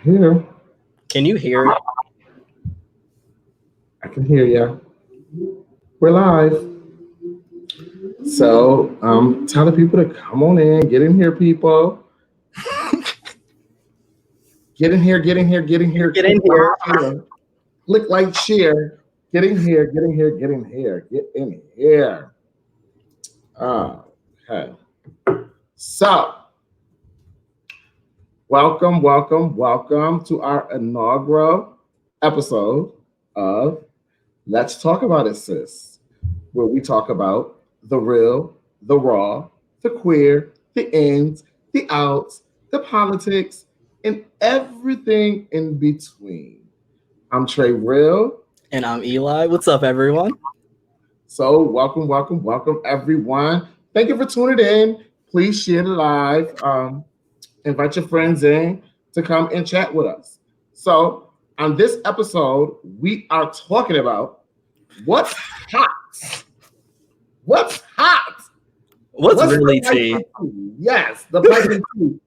Here. Can you hear it? I can hear you. We're live. So, tell the people to come on in. Get in here, people. Get in here. Get in here. Click like, share. Get in here. Get in here. Okay. So, welcome to our inaugural episode of Let's Talk About It, Sis, where we talk about the real, the raw, the queer, the ins, the outs, the politics, and everything in between. I'm Trey Real. And I'm Eli. What's up, everyone? So welcome, everyone. Thank you for tuning in. Please share the live. Invite your friends in to come and chat with us. So on this episode, we are talking about what's hot. What's really tea? Yes, the piping tea.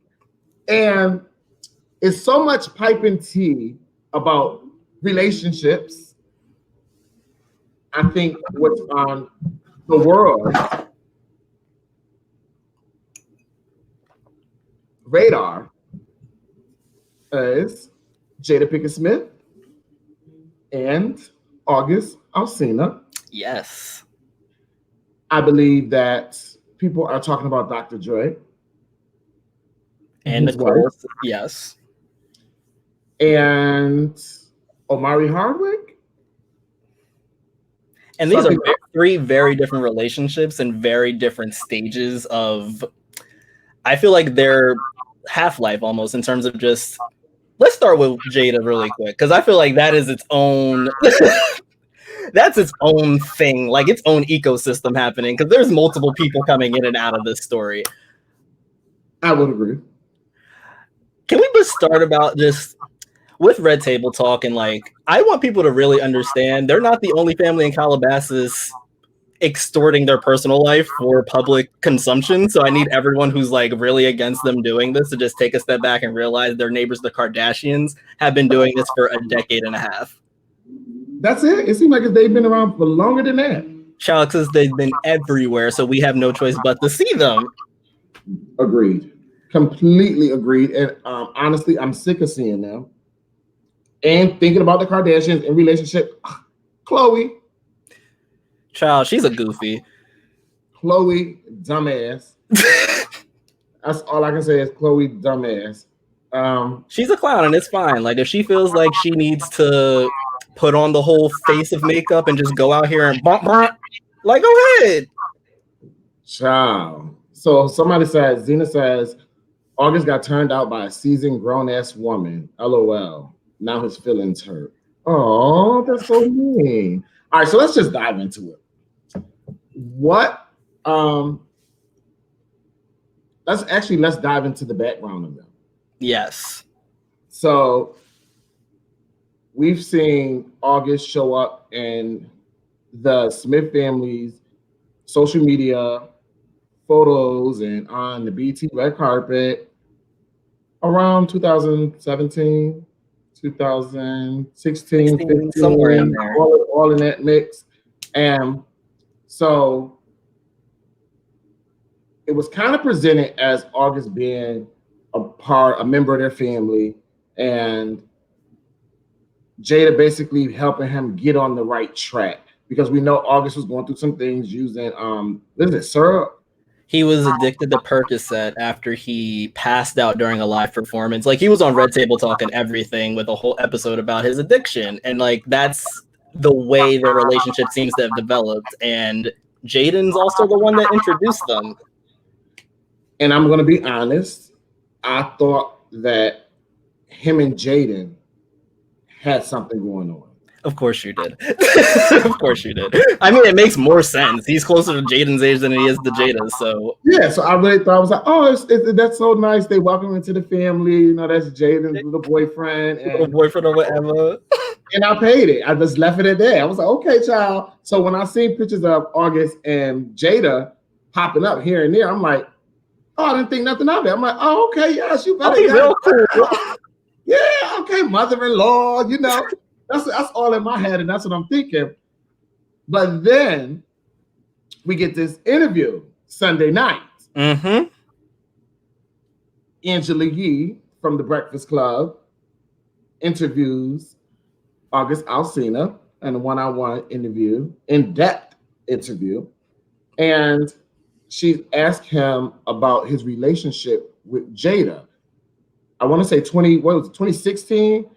And it's so much piping tea about relationships. I think what's on the world radar is Jada Pinkett Smith and August Alsina. Yes. I believe that people are talking about Dr. Dre. And of course, yes. And Omari Hardwick. And these are three very different relationships and very different stages of, I feel like they're half-life almost in terms of just, let's start with Jada really quick, because I feel like that is its own, that's its own thing, like its own ecosystem happening, because there's multiple people coming in and out of this story. I would agree. Can we just start about just with Red Table Talk, and like, I want people to really understand they're not the only family in Calabasas extorting their personal life for public consumption. So I need everyone who's like really against them doing this to just take a step back and realize their neighbors, the Kardashians, have been doing this for a decade and a half. That's it. It seems like they've been around for longer than that. Child says they've been everywhere, so we have no choice but to see them. Agreed. Completely agreed. And honestly, I'm sick of seeing them. And thinking about the Kardashians in relationship. Khloe. Child, she's a goofy. Khloe, dumbass. That's all I can say is Khloe, dumbass. She's a clown, and it's fine. Like, if she feels like she needs to put on the whole face of makeup and just go out here and bump, like, go ahead. Child. So somebody says, Zena says, August got turned out by a seasoned grown-ass woman. LOL. Now his feelings hurt. Oh, that's so mean. All right, so let's just dive into it. Let's dive into the background of them. Yes. So we've seen August show up in the Smith family's social media photos and on the BT red carpet around 2017, 2016, 15, somewhere in there. All in that mix. And so it was kind of presented as August being a member of their family, and Jada basically helping him get on the right track, because we know August was going through some things using syrup. He was addicted to Percocet after he passed out during a live performance. Like, he was on Red Table Talk and everything with a whole episode about his addiction. And like, that's the way their relationship seems to have developed. And Jaden's also the one that introduced them. And I'm going to be honest, I thought that him and Jaden had something going on. Of course you did. Of course you did. I mean, it makes more sense. He's closer to Jaden's age than he is to Jada. So yeah, so I really thought, I was like, oh, that's so nice. They welcome him into the family. You know, that's Jaden's little boyfriend. Little boyfriend or whatever. And I paid it. I just left it at that. I was like, okay, child. So when I seen pictures of August and Jada popping up here and there, I'm like, oh, I didn't think nothing of it. I'm like, oh, okay, yes, you better. Real cool. Yeah, mother-in-law, you know. That's all in my head, and that's what I'm thinking. But then we get this interview Sunday night. Mm-hmm. Angela Yee from The Breakfast Club interviews August Alsina in a one-on-one interview, in-depth interview. And she asked him about his relationship with Jada. I want to say 2016?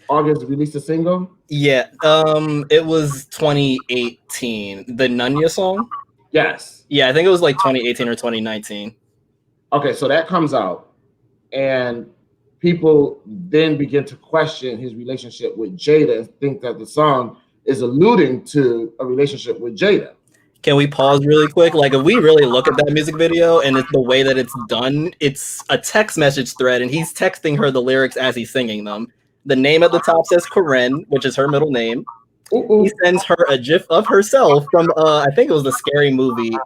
August released a single? Yeah. It was 2018. The Nunya song? Yes. Yeah, I think it was like 2018 or 2019. Okay, so that comes out, and people then begin to question his relationship with Jada and think that the song is alluding to a relationship with Jada. Can we pause really quick? Like, if we really look at that music video and it's the way that it's done, it's a text message thread, and he's texting her the lyrics as he's singing them. The name at the top says Karen, which is her middle name. Ooh. He sends her a GIF of herself from, I think it was the Scary Movie,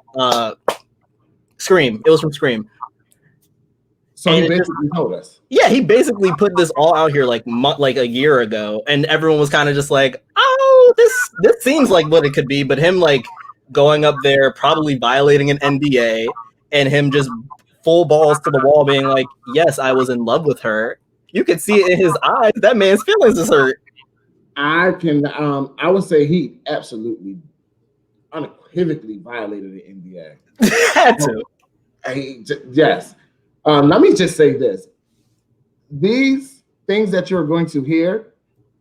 Scream. It was from Scream. So he basically told us. Yeah, he basically put this all out here like a year ago, and everyone was kind of just like, "Oh, this seems like what it could be," but him like going up there, probably violating an NDA, and him just full balls to the wall, being like, "Yes, I was in love with her." You could see it in his eyes. That man's feelings is hurt. I would say he absolutely unequivocally violated the NDA. Had to. Yes. Let me just say this. These things that you're going to hear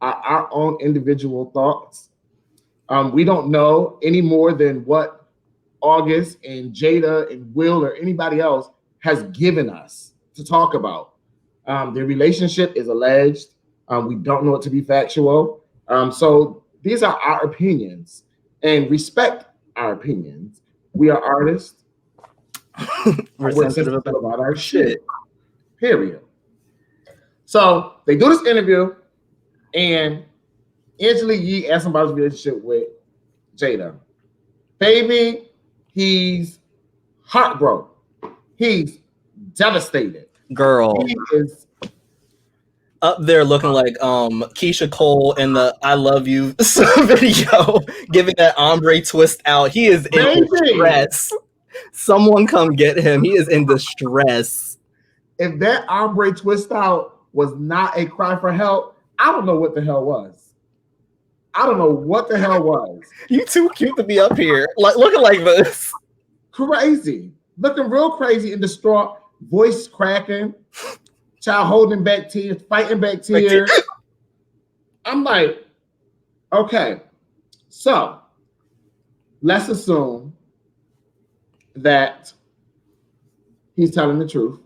are our own individual thoughts. We don't know any more than what August and Jada and Will or anybody else has given us to talk about. Their relationship is alleged. We don't know it to be factual. So these are our opinions, and respect our opinions. We are artists. We're sensitive about our shit. Period. So they do this interview, and Angela Yee asked him about his relationship with Jada. Baby, he's heartbroken. He's devastated. Girl. He is up there looking like Keisha Cole in the I Love You video, giving that ombre twist out. He is in distress. Someone come get him. He is in distress. If that ombre twist out was not a cry for help, I don't know what the hell was. I don't know what the hell was. You too cute to be up here, like looking like this. Crazy. Looking real crazy and distraught. Voice cracking. Child holding back tears, fighting back tears. I'm like, okay. So let's assume that he's telling the truth.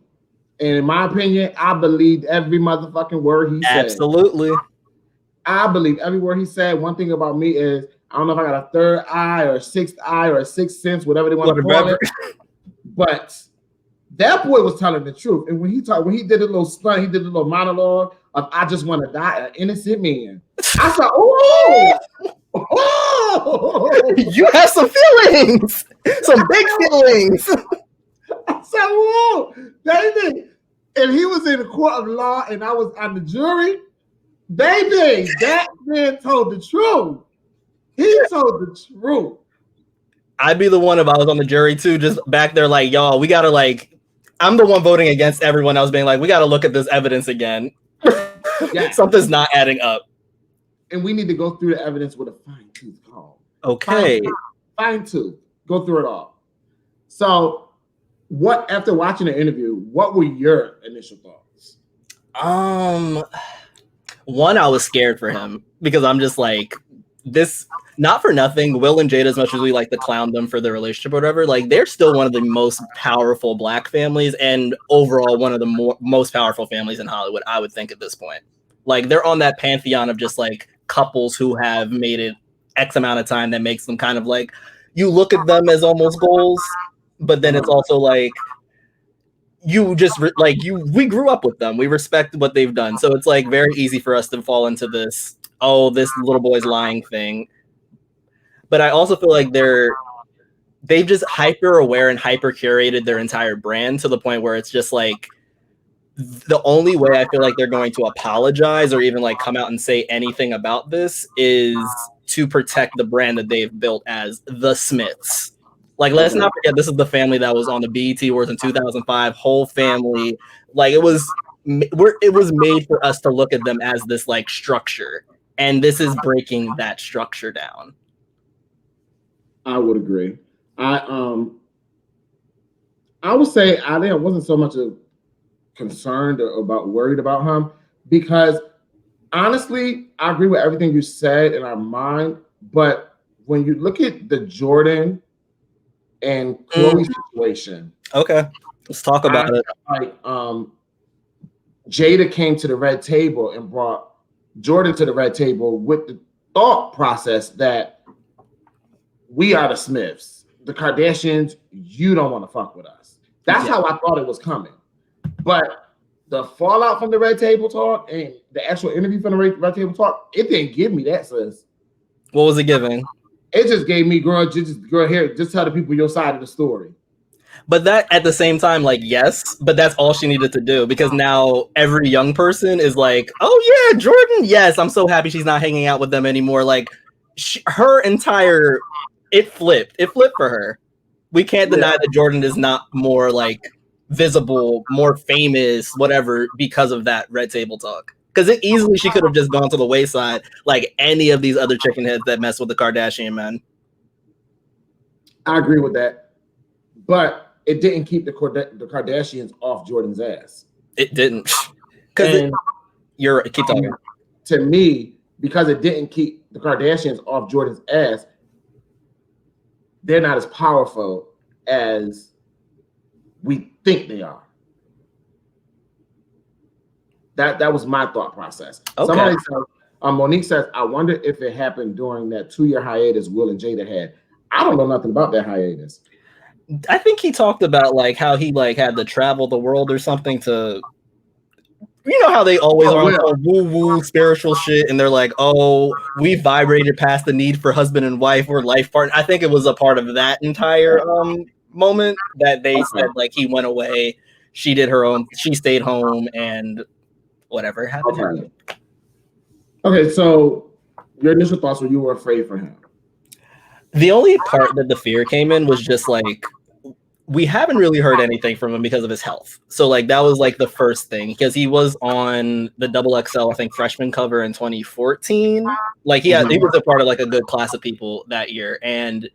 And in my opinion, I believed every motherfucking word he said. Absolutely. I believe every word he said. One thing about me is, I don't know if I got a third eye or a sixth eye or a sixth sense, whatever they want to call it. But that boy was telling the truth. And when he did a little stunt, he did a little monologue of "I just want to die, an innocent man." I said, "Oh, you have some feelings, some big feelings." I said, "Whoa, baby!" And he was in the court of law, and I was on the jury. Baby, that man told the truth. He told the truth. I'd be the one if I was on the jury too, just back there like, y'all, we gotta like. I'm the one voting against everyone else, being like, we got to look at this evidence again. Yeah. Something's not adding up. And we need to go through the evidence with a fine-tooth comb. Okay. Fine-tooth. Go through it all. So, after watching the interview, what were your initial thoughts? One, I was scared for him because I'm just like, this, not for nothing, Will and Jada, as much as we like to clown them for their relationship or whatever, like they're still one of the most powerful Black families and overall one of the most powerful families in Hollywood, I would think at this point. Like they're on that pantheon of just like couples who have made it X amount of time that makes them kind of like, you look at them as almost goals, but then it's also like, you just we grew up with them. We respect what they've done. So it's like very easy for us to fall into this, oh, this little boy's lying thing. But I also feel like they've just hyper aware and hyper curated their entire brand to the point where it's just like the only way I feel like they're going to apologize or even like come out and say anything about this is to protect the brand that they've built as the Smiths. Like, let's not forget, this is the family that was on the BET Awards in 2005. Whole family, like it was made for us to look at them as this like structure, and this is breaking that structure down. I would agree. I would say I wasn't so much concerned or worried about him, because honestly, I agree with everything you said in our mind. But when you look at the Jordan and Chloe situation, okay, let's talk about it. Like, Jada came to the red table and brought Jordan to the red table with the thought process that we are the Smiths, the Kardashians. You don't want to fuck with us. That's how I thought it was coming. But the fallout from the red table talk and the actual interview from the red table talk, it didn't give me that, sis. What was it giving? It just gave me, girl, here, just tell the people your side of the story. But that at the same time, like, yes, but that's all she needed to do, because now every young person is like, oh yeah, Jordan, yes, I'm so happy she's not hanging out with them anymore. Like, her entire, it flipped for her. We can't deny that Jordan is not more like visible, more famous, whatever, because of that red table talk. Because she could have just gone to the wayside like any of these other chicken heads that mess with the Kardashian men. I agree with that. But it didn't keep the Kardashians off Jordan's ass. It didn't. Because keep talking. To me, because it didn't keep the Kardashians off Jordan's ass, they're not as powerful as we think they are. That was my thought process. Okay. Somebody said, Monique says, I wonder if it happened during that 2-year hiatus Will and Jada had. I don't know nothing about that hiatus. I think he talked about like how he like had to travel the world or something to, you know how they always are on woo-woo spiritual shit, and they're like, oh, we vibrated past the need for husband and wife or life partner. I think it was a part of that entire moment that they said like he went away, she did her own, she stayed home, and whatever happened. Okay, so your initial thoughts were you were afraid for him. The only part that the fear came in was just like, we haven't really heard anything from him because of his health. So like that was like the first thing, because he was on the XXL, I think, freshman cover in 2014. Like he was a part of like a good class of people that year. And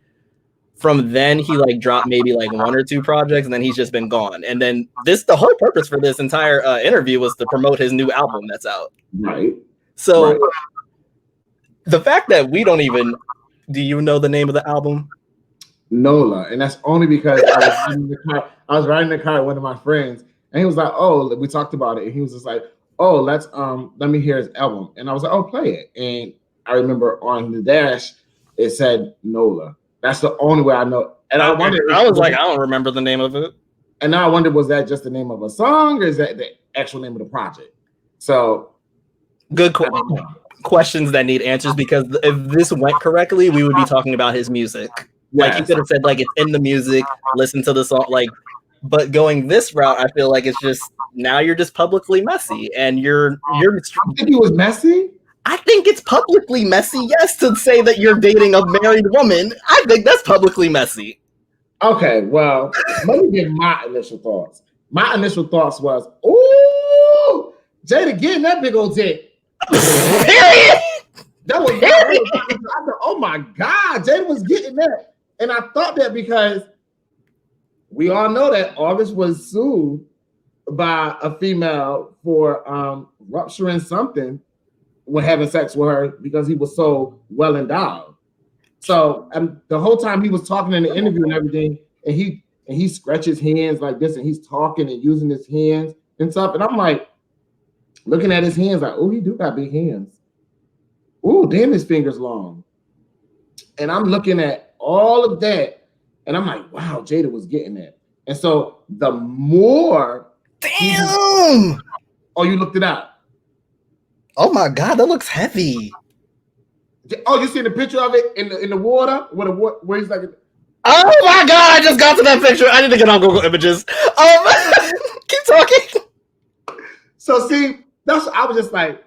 from then he like dropped maybe like 1 or 2 projects, and then he's just been gone. And then the whole purpose for this entire interview was to promote his new album that's out. Right. So the fact that we don't even, do you know the name of the album? Nola, and that's only because I was riding the car with one of my friends, and he was like, "Oh, we talked about it," and he was just like, "Oh, let's let me hear his album," and I was like, "Oh, play it." And I remember on the dash it said Nola. That's the only way I know. And I wondered, I was like, I don't remember the name of it. And now I wondered, was that just the name of a song, or is that the actual name of the project? So good questions that need answers, because if this went correctly, we would be talking about his music. Like you could have said, like, it's in the music, listen to the song, like, but going this route, I feel like it's just, now you're just publicly messy, and you're. I think he was messy. I think it's publicly messy, yes, to say that you're dating a married woman. I think that's publicly messy. Okay, well, let me give my initial thoughts. My initial thoughts was, ooh, Jada getting that big old dick. Period. That was I said, oh my God, Jada was getting that. And I thought that because we all know that August was sued by a female for rupturing something when having sex with her because he was so well endowed. So the whole time he was talking in the interview and everything, and he scratches hands like this, and he's talking and using his hands and stuff. And I'm like, looking at his hands, like, oh, he do got big hands. Oh, damn, his fingers long. And I'm looking at all of that, and I'm like, wow, Jada was getting that. And so the more, damn. Oh, you looked it up. Oh my God, that looks heavy. Oh, you seen the picture of it in the water where he's like, oh my God, I just got to that picture. I need to get on Google Images. Keep talking. So see, I was just like,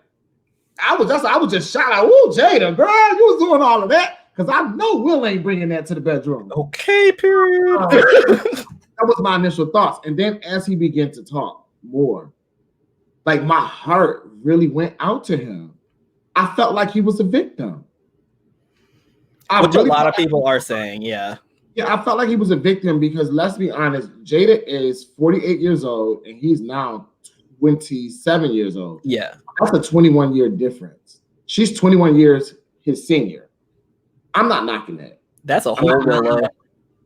I was just shocked. Like, "Ooh, Jada, girl, you was doing all of that." Because I know Will ain't bringing that to the bedroom. Okay, period. That was my initial thoughts. And then as he began to talk more, like my heart really went out to him. I felt like he was a victim. Which a lot of people are saying, yeah. Yeah, I felt like he was a victim because let's be honest, Jada is 48 years old and he's now 27 years old. Yeah. That's a 21-year difference. She's 21 years his senior. I'm not knocking that. That's a whole Willow.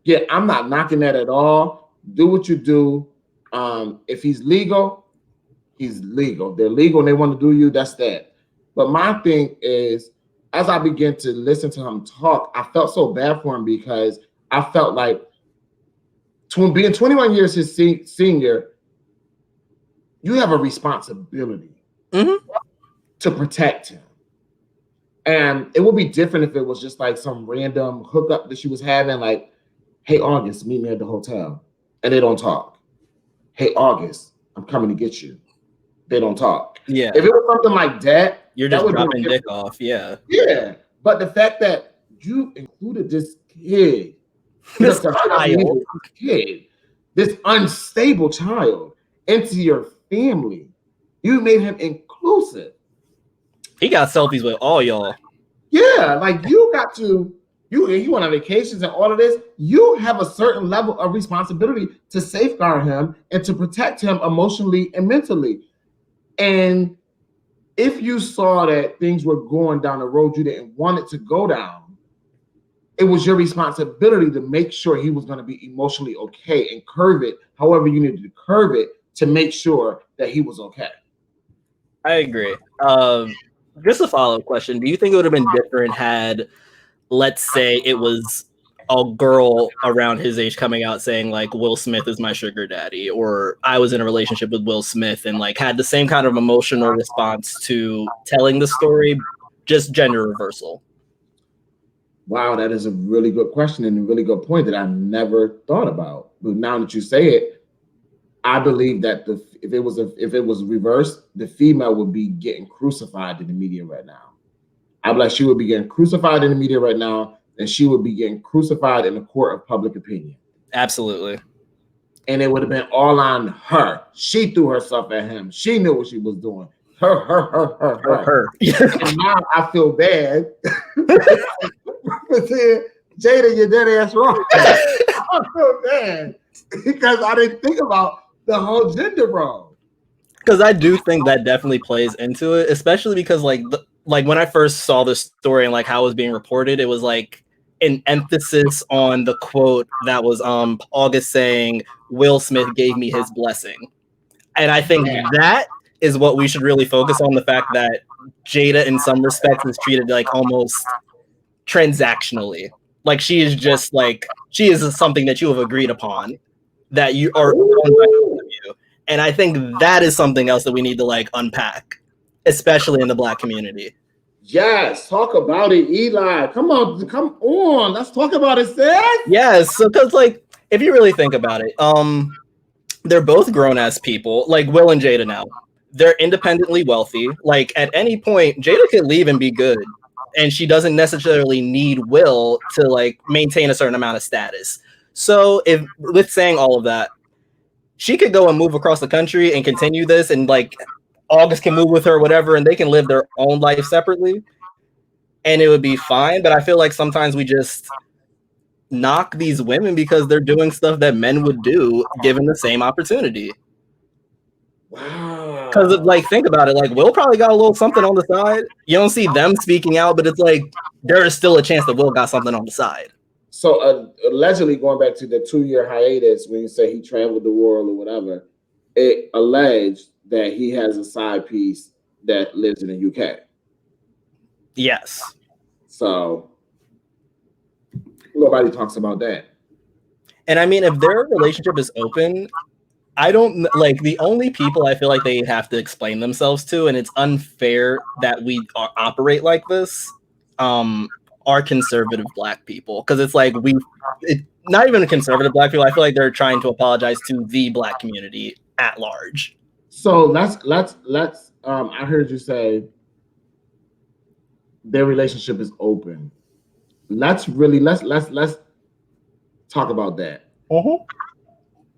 Yeah, I'm not knocking that at all. Do what you do. If he's legal, he's legal. They're legal and they want to do you, that's that. But my thing is, as I began to listen to him talk, I felt so bad for him because I felt like being 21 years his senior, you have a responsibility to protect him. And it would be different if it was just like some random hookup that she was having, like, "Hey, August, meet me at the hotel." And they don't talk. "Hey, August, I'm coming to get you." They don't talk. Yeah. If it was something like that, you're just dropping dick off. Yeah. Yeah. But the fact that you included this kid, this unstable child into your family, you made him inclusive. He got selfies with all y'all. Yeah, like you got to, you went on vacations and all of this. You have a certain level of responsibility to safeguard him and to protect him emotionally and mentally. And if you saw that things were going down the road you didn't want it to go down, it was your responsibility to make sure he was going to be emotionally okay and curve it however you needed to curve it to make sure that he was okay. I agree. Just a follow-up question. Do you think it would have been different had, let's say, it was a girl around his age coming out saying, like, Will Smith is my sugar daddy, or I was in a relationship with Will Smith and, like, had the same kind of emotional response to telling the story, just gender reversal? Wow, that is a really good question and a really good point that I never thought about. But now that you say it, I believe that if it was reversed, the female would be getting crucified in the media right now. I believe she would be getting crucified in the media right now, and she would be getting crucified in the court of public opinion. Absolutely. And it would have been all on her. She threw herself at him. She knew what she was doing. Her. And now I feel bad. Jada, you're dead ass wrong. I feel bad because I didn't think about the whole gender role. Because I do think that definitely plays into it, especially because like when I first saw this story and like how it was being reported, it was like an emphasis on the quote that was August saying, "Will Smith gave me his blessing," and I think that is what we should really focus on, the fact that Jada in some respects is treated like almost transactionally, like she is just like, she is something that you have agreed upon, that you are owned by both of you. And I think that is something else that we need to like unpack, especially in the Black community. Yes, talk about it, Eli. Come on, let's talk about it, sis. Yes, so because like if you really think about it, they're both grown ass people, like Will and Jada now. They're independently wealthy. Like at any point, Jada could leave and be good, and she doesn't necessarily need Will to like maintain a certain amount of status. So if with saying all of that, she could go and move across the country and continue this, and like August can move with her, whatever, and they can live their own life separately, and it would be fine. But I feel like sometimes we just knock these women because they're doing stuff that men would do given the same opportunity. Wow. Because like, think about it, like Will probably got a little something on the side. You don't see them speaking out, but it's like there is still a chance that Will got something on the side. So allegedly, going back to the 2-year hiatus, when you say he traveled the world or whatever, it alleged that he has a side piece that lives in the UK. Yes. So nobody talks about that. And I mean, if their relationship is open, I don't like, the only people I feel like they have to explain themselves to, and it's unfair that we operate like this, are conservative Black people. Because it's like not even conservative Black people. I feel like they're trying to apologize to the Black community at large. So let's I heard you say their relationship is open. Let's talk about that.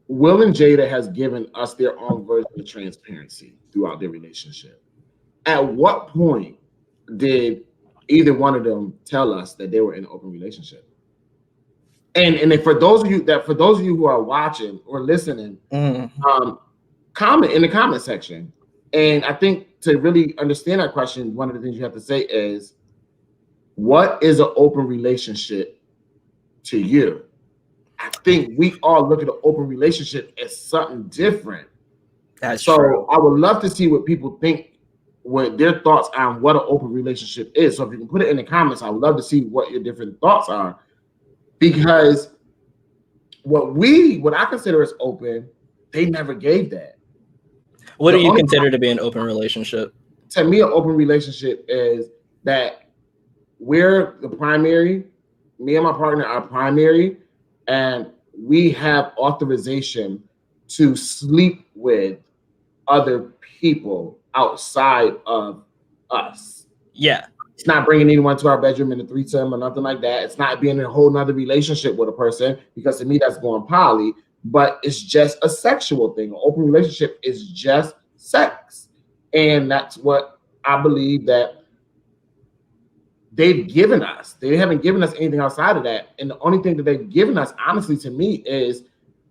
Will and Jada has given us their own version of transparency throughout their relationship. At what point did either one of them tell us that they were in an open relationship? And for those of you who are watching or listening, comment in the comment section. And I think to really understand that question, one of the things you have to say is, what is an open relationship to you? I think we all look at an open relationship as something different. That's true. I would love to see what people think, what their thoughts on what an open relationship is. So if you can put it in the comments, I would love to see what your different thoughts are. Because what I consider as open, they never gave that. What do you consider to be an open relationship? To me, an open relationship is that we're the primary, me and my partner are primary, and we have authorization to sleep with other people outside of us. Yeah. It's not bringing anyone to our bedroom in a threesome or nothing like that. It's not being in a whole nother relationship with a person, because to me that's going poly, but it's just a sexual thing. An open relationship is just sex. And that's what I believe that they've given us. They haven't given us anything outside of that. And the only thing that they've given us, honestly, to me, is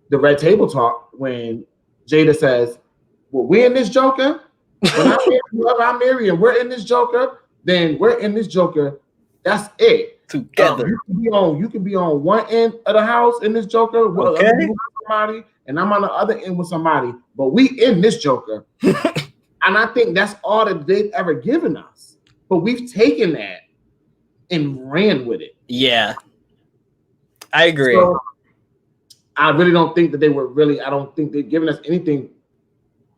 the red table talk when Jada says, well, we're in this Joker. When I marry whoever I marry and we're in this Joker, then we're in this Joker. That's it. Together. You can be on one end of the house in this Joker with somebody, and I'm on the other end with somebody. But we in this Joker. And I think that's all that they've ever given us. But we've taken that and ran with it. Yeah. I agree. So I really don't think that they were I don't think they've given us anything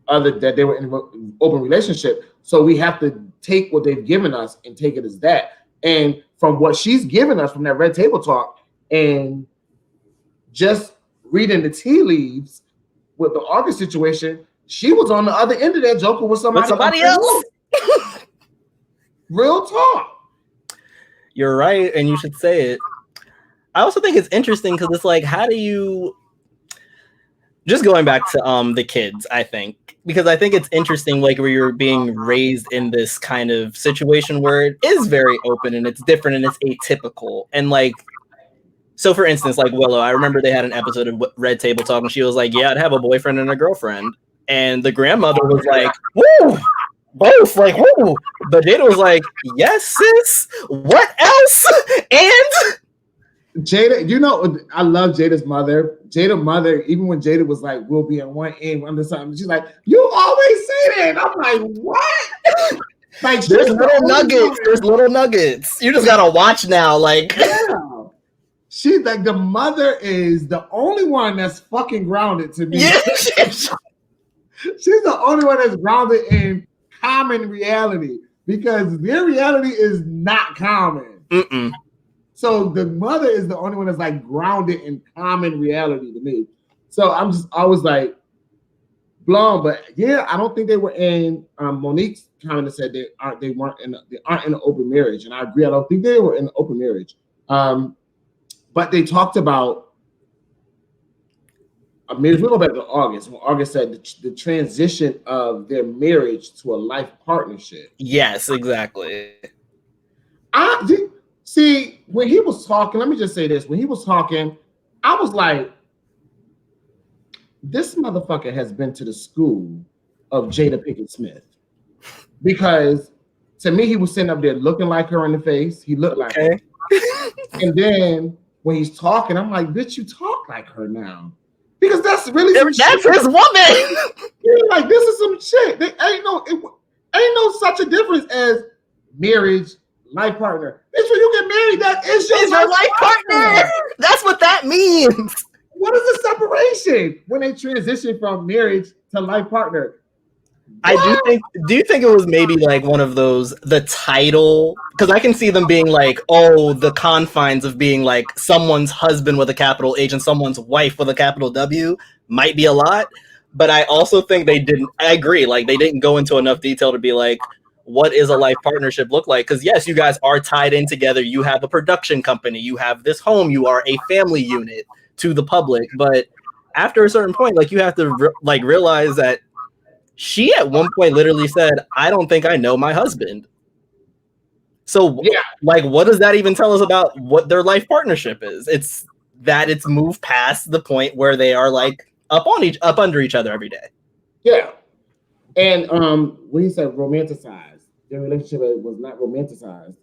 other that they were in an open relationship. So we have to take what they've given us and take it as that. And from what she's given us from that red table talk and just reading the tea leaves with the August situation, she was on the other end of that Joker with somebody else. Real talk. You're right, and you should say it. I also think it's interesting because it's like, how do you, just going back to the kids, I think, because I think it's interesting, like, where you're being raised in this kind of situation where it is very open and it's different and it's atypical. And like, so for instance, like Willow, I remember they had an episode of Red Table Talk and she was like, yeah, I'd have a boyfriend and a girlfriend. And the grandmother was like, woo, both, like, woo. But Jada was like, yes, sis, what else? And Jada, you know, I love Jada's mother. Jada's mother, even when Jada was like, we'll be on one end under something, she's like, you always say that. And I'm like, what? Like, there's little nuggets. You just gotta watch now. Like, yeah. She's like, the mother is the only one that's fucking grounded to me. Yeah. She's the only one that's grounded in common reality, because their reality is not common. Mm-mm. So the mother is the only one that's like grounded in common reality to me. So I'm just always like blown. But yeah, I don't think they were in. Monique's kind of said they aren't in an open marriage, and I agree. I don't think they were in an open marriage. But they talked about. I mean, we'll go back to August. When August said the transition of their marriage to a life partnership. Yes, exactly. See, when he was talking, let me just say this. When he was talking, I was like, this motherfucker has been to the school of Jada Pinkett Smith. Because to me, he was sitting up there looking like her in the face. He looked like her. And then when he's talking, I'm like, bitch, you talk like her now. Because that's really that's his woman. Like, this is some shit. There ain't no such a difference as marriage, life partner. Bitch, when you get married, that is your life partner. That's what that means. What is the separation when they transition from marriage to life partner? Do you think it was maybe like one of those, the title? Because I can see them being like, oh, the confines of being like someone's husband with a capital H and someone's wife with a capital W might be a lot. But I also think they didn't. I agree. Like they didn't go into enough detail to be like, what is a life partnership look like? Because yes, you guys are tied in together. You have a production company. You have this home. You are a family unit to the public. But after a certain point, like you have to realize that she at one point literally said, "I don't think I know my husband." So Yeah. like, what does that even tell us about what their life partnership is? It's that it's moved past the point where they are like up under each other every day. Yeah. And when he said romanticized, their relationship was not romanticized.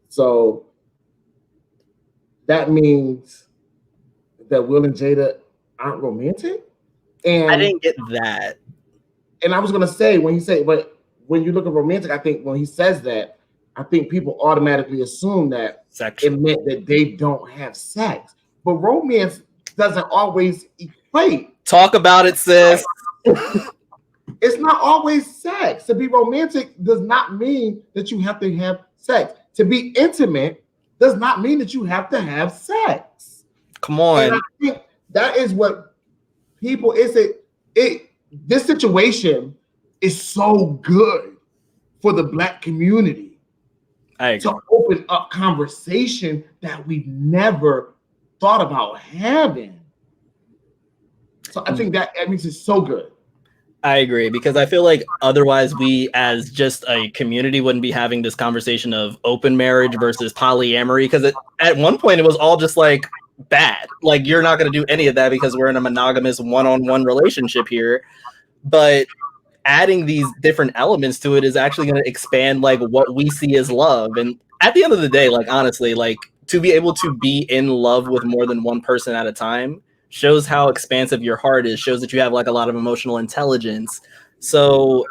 So that means that Will and Jada aren't romantic. And I didn't get that. And I was gonna say when he said, but when you look at romantic, I think when he says that, I think people automatically assume that Sexual. it meant that they don't have sex. But romance doesn't always equate. Talk about it, sis. It's not always sex. To be romantic does not mean that you have to have sex. To be intimate does not mean that you have to have sex. Come on. And I think that is what people this situation is so good for the Black community to open up conversation that we've never thought about having. So I think that means it's so good. I agree, because I feel like otherwise we as just a community wouldn't be having this conversation of open marriage versus polyamory, because at one point it was all just like bad. Like you're not going to do any of that because we're in a monogamous one-on-one relationship here. But adding these different elements to it is actually going to expand like what we see as love. And at the end of the day, like honestly, like to be able to be in love with more than one person at a time shows how expansive your heart is, shows that you have like a lot of emotional intelligence. So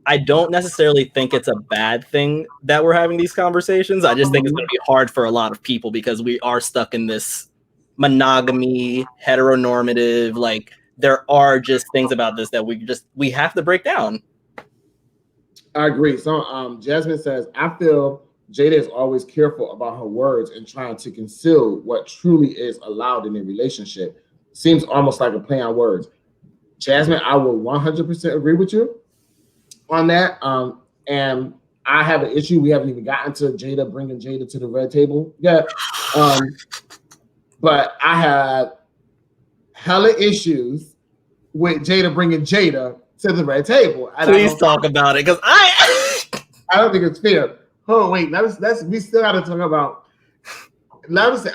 I don't necessarily think it's a bad thing that we're having these conversations. I just think it's going to be hard for a lot of people because we are stuck in this monogamy, heteronormative, like there are just things about this that we have to break down. I agree. So Jasmine says, I feel Jada is always careful about her words and trying to conceal what truly is allowed in a relationship. Seems almost like a play on words. Jasmine, I will 100% agree with you on that. And I have an issue. We haven't even gotten to Jada bringing Jada to the red table yet. But I have hella issues with Jada bringing Jada to the red table. Please talk about it, because I don't think it's fair. Oh wait, we still got to talk about. Let us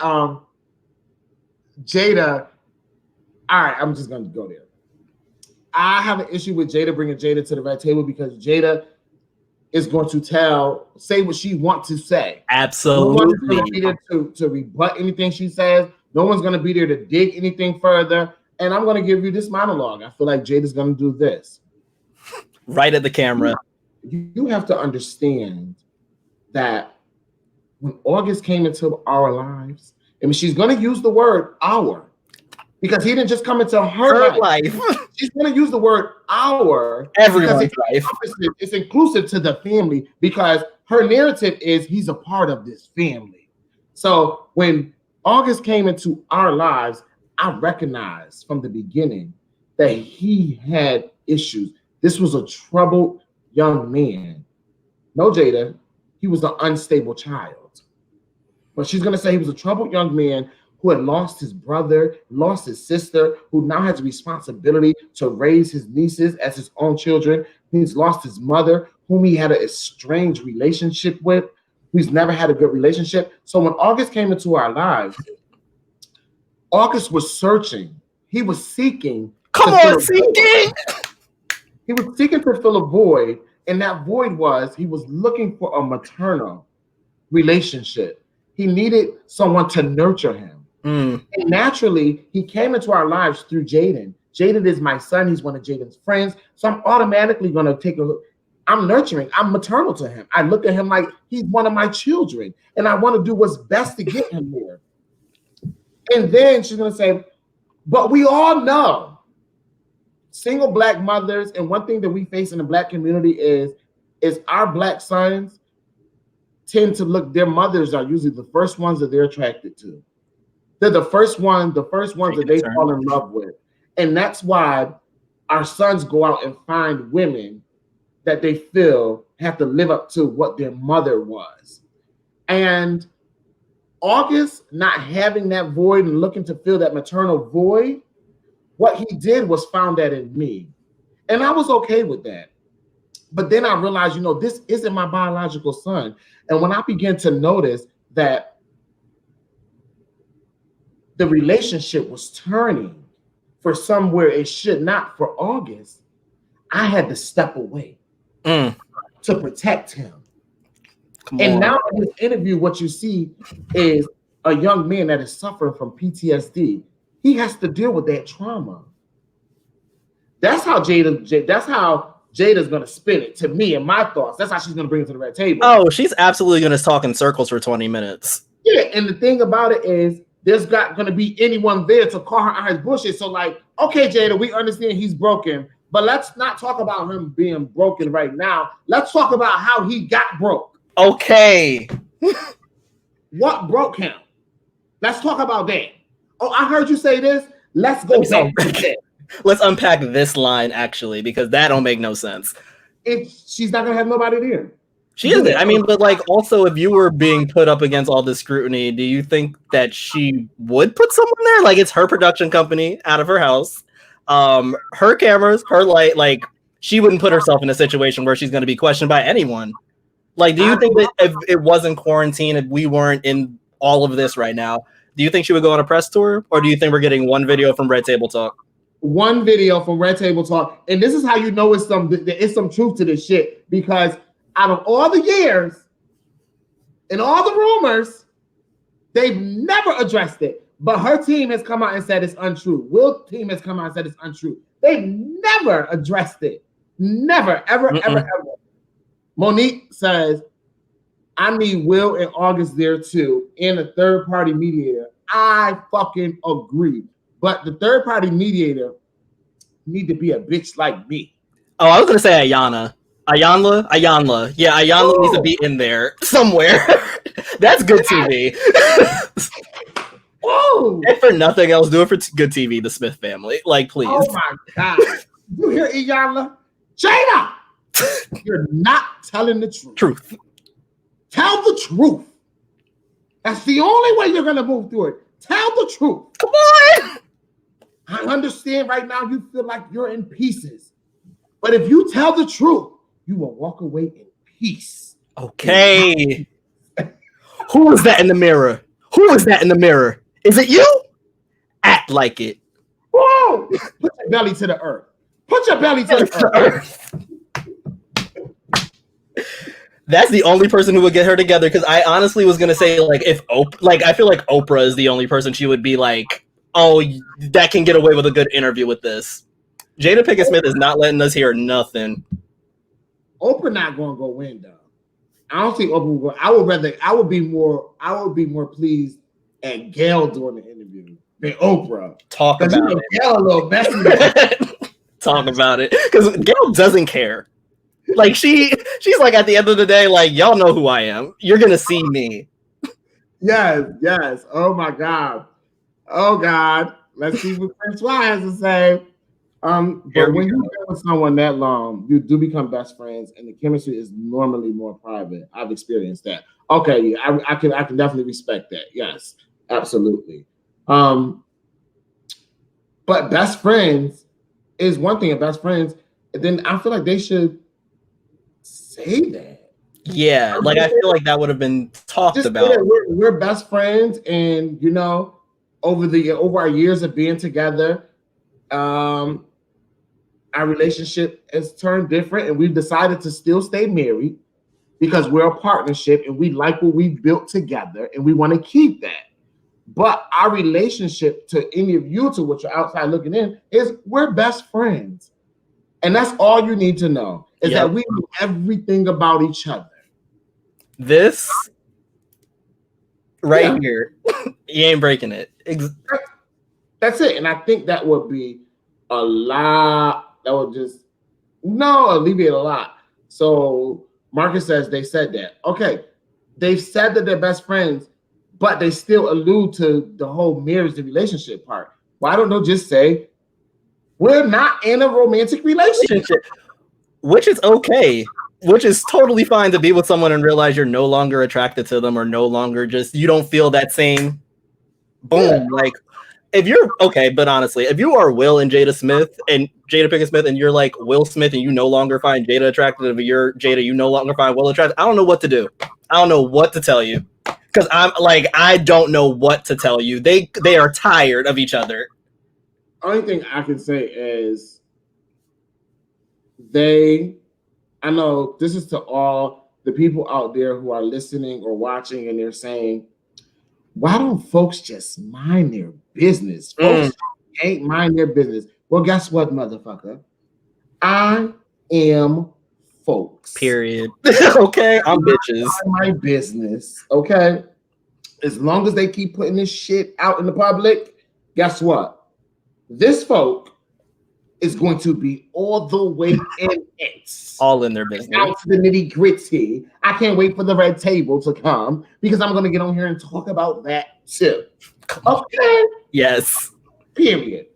Jada. All right, I'm just gonna go there. I have an issue with Jada bringing Jada to the red table because Jada is going to say what she wants to say. Absolutely. No one's going to be there to rebut anything she says. No one's going to be there to dig anything further. And I'm going to give you this monologue. I feel like Jada's going to do this. Right at the camera. You have to understand that when August came into our lives, and she's going to use the word our, because he didn't just come into her life. She's going to use the word our. Everyone's life. It's inclusive to the family because her narrative is he's a part of this family. So when August came into our lives, I recognized from the beginning that he had issues. This was a troubled young man. No, Jada, he was an unstable child. But she's going to say he was a troubled young man who had lost his brother, lost his sister, who now has a responsibility to raise his nieces as his own children. He's lost his mother, whom he had a estranged relationship with, who's never had a good relationship. So when August came into our lives, August was searching. He was seeking. Seeking! He was seeking to fill a void, and that void was he was looking for a maternal relationship. He needed someone to nurture him. And naturally, he came into our lives through Jaden. Jaden is my son. He's one of Jaden's friends. So I'm automatically going to take a look. I'm nurturing. I'm maternal to him. I look at him like he's one of my children. And I want to do what's best to get him there. And then she's going to say, but we all know single Black mothers. And one thing that we face in the Black community is our Black sons tend to look, their mothers are usually the first ones that they're attracted to. They're the first ones that they fall in love with. And that's why our sons go out and find women that they feel have to live up to what their mother was. And August not having that void and looking to fill that maternal void, what he did was found that in me. And I was okay with that. But then I realized, this isn't my biological son. And when I began to notice that the relationship was turning for somewhere it should not for August, I had to step away to protect him. And now in this interview, what you see is a young man that is suffering from PTSD. He has to deal with that trauma. That's how Jada's going to spin it to me and my thoughts. That's how she's going to bring it to the red table. Oh, she's absolutely going to talk in circles for 20 minutes. Yeah, and the thing about it is there's not going to be anyone there to call her out his bullshit. So like, okay, Jada, we understand he's broken, but let's not talk about him being broken right now. Let's talk about how he got broke. Okay. What broke him? Let's talk about that. Oh, I heard you say this. Let's go back to that. Let's unpack this line, actually, because that don't make no sense. She's not going to have nobody there. She isn't. I mean, but like, also, if you were being put up against all this scrutiny, do you think that she would put someone there? Like, it's her production company out of her house, her cameras, her light. Like, she wouldn't put herself in a situation where she's going to be questioned by anyone. Like, do you think that if it wasn't quarantine, if we weren't in all of this right now, do you think she would go on a press tour? Or do you think we're getting one video from Red Table Talk? One video from Red Table Talk. And this is how you know there is some truth to this shit. Because out of all the years and all the rumors, they've never addressed it. But her team has come out and said it's untrue. Will's team has come out and said it's untrue. They've never addressed it. Never, ever, ever. Monique says, I need Will and August there too, and a third-party mediator. I fucking agree. But the third-party mediator need to be a bitch like me. Oh, I was going to say Ayanna. Ayanla. Yeah, Ayanla needs to be in there somewhere. That's good TV. Oh, and for nothing else, do it for good TV, the Smith family. Like, please. Oh, my God. You hear Ayanla? Jada! You're not telling the truth. Tell the truth. That's the only way you're going to move through it. Tell the truth. Come on. I understand right now you feel like you're in pieces. But if you tell the truth, you will walk away in peace. Okay. Who was that in the mirror? Is it you? Act like it. Whoa! Put your belly to the earth. That's the only person who would get her together, because I honestly was gonna say, like, if I feel like Oprah is the only person she would be like, oh, that can get away with a good interview with this. Jada Pinkett Smith is not letting us hear nothing. Oprah not gonna go win though. I don't think Oprah will go. I would be more pleased at Gail doing the interview than Oprah. Talk about it. Gail a little messy. Talk about it, because Gail doesn't care. Like she's like, at the end of the day, like, y'all know who I am. You're gonna see me. Yes. Oh my God. Let's see what Francois has to say. But when you've been with someone that long, you do become best friends, and the chemistry is normally more private. I've experienced that. Okay, yeah, I can definitely respect that. Yes, absolutely. But best friends is one thing. And best friends, then I feel like they should say that. Yeah, like I feel like that would have been talked about. We're best friends, and over our years of being together, our relationship has turned different, and we've decided to still stay married because we're a partnership and we like what we've built together, and we want to keep that. But our relationship, to any of you, to what you're outside looking in, is we're best friends. And that's all you need to know, is that we know everything about each other. This here, you ain't breaking it. That's it. And I think that would be a lot. That would just alleviate a lot. So Marcus says they said that. Okay, they've said that they're best friends, but they still allude to the whole marriage and relationship part. Why don't they just say We're not in a romantic relationship. Which is okay. Which is totally fine to be with someone and realize you're no longer attracted to them or no longer just, you don't feel that same boom. Yeah. Like, if you're okay, but honestly, if you are Will and Jada Pinkett Smith, and you're like Will Smith and you no longer find Jada attractive, if you're Jada, you no longer find Will attractive, I don't know what to do. I don't know what to tell you. Because I'm like, I don't know what to tell you. They are tired of each other. Only thing I can say is I know this is to all the people out there who are listening or watching, and they're saying, why don't folks just mind their business? Folks ain't mind their business. Well, guess what, motherfucker? I am folks. Period. Okay, I'm bitches. My business. Okay. As long as they keep putting this shit out in the public, guess what? This folk is going to be all the way in it. All in their business. Out to the nitty gritty. I can't wait for the red table to come because I'm going to get on here and talk about that too. Okay? Yes. Period.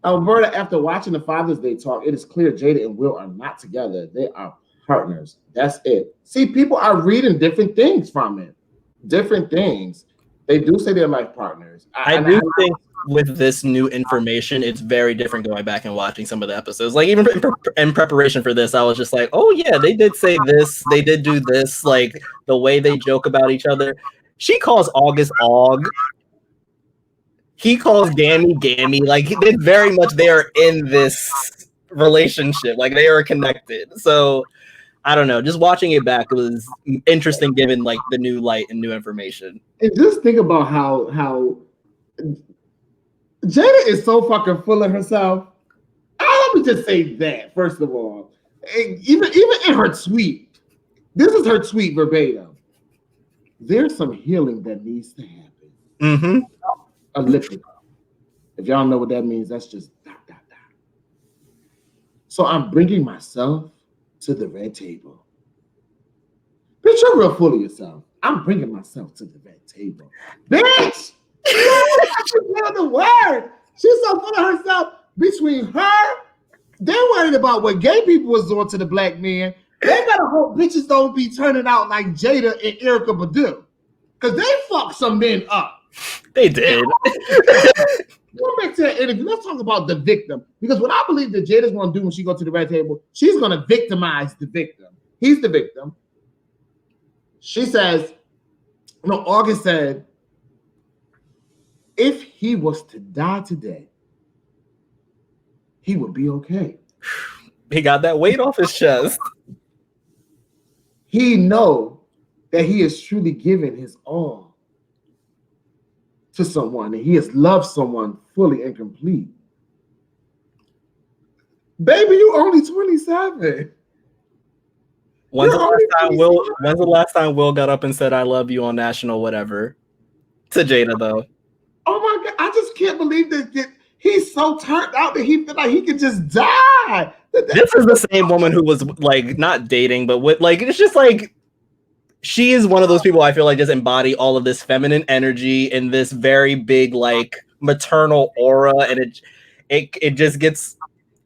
Alberta, after watching the Father's Day talk, it is clear Jada and Will are not together. They are partners. That's it. See, people are reading different things from it. Different things. They do say they're life partners. I do think with this new information, it's very different going back and watching some of the episodes. Like, even in preparation for this, I was just like, oh yeah, they did say this. They did do this. Like, the way they joke about each other. She calls August Og. He calls Gammy Gammy. Like, they are in this relationship. Like, they are connected. So I don't know. Just watching it back, it was interesting given like the new light and new information. And just think about how Jada is so fucking full of herself. Let me just say that, first of all. Even in her tweet, this is her tweet verbatim. There's some healing that needs to happen. Mm-hmm. Elliptical. If y'all know what that means, that's just ... So I'm bringing myself to the red table. Bitch, you're real full of yourself. I'm bringing myself to the red table. Bitch! The word. She's so full of herself. Between her, they're worried about what gay people was doing to the black men. They better hope bitches don't be turning out like Jada and Erykah Badu. Because they fucked some men up. They did. Go back to that interview. Let's talk about the victim. Because what I believe that Jada's going to do when she goes to the red table, she's going to victimize the victim. He's the victim. She says, August said, if he was to die today, he would be okay. He got that weight off his chest. He know that he has truly given his all to someone, and he has loved someone fully and complete. Baby, you only 27. When's the last time Will got up and said "I love you" on national whatever to Jada though? Oh my God, I just can't believe that he's so turned out that he feel like he could just die. This is the same woman who was like not dating, but with like, it's just like, she is one of those people I feel like just embody all of this feminine energy and this very big like maternal aura, and it just gets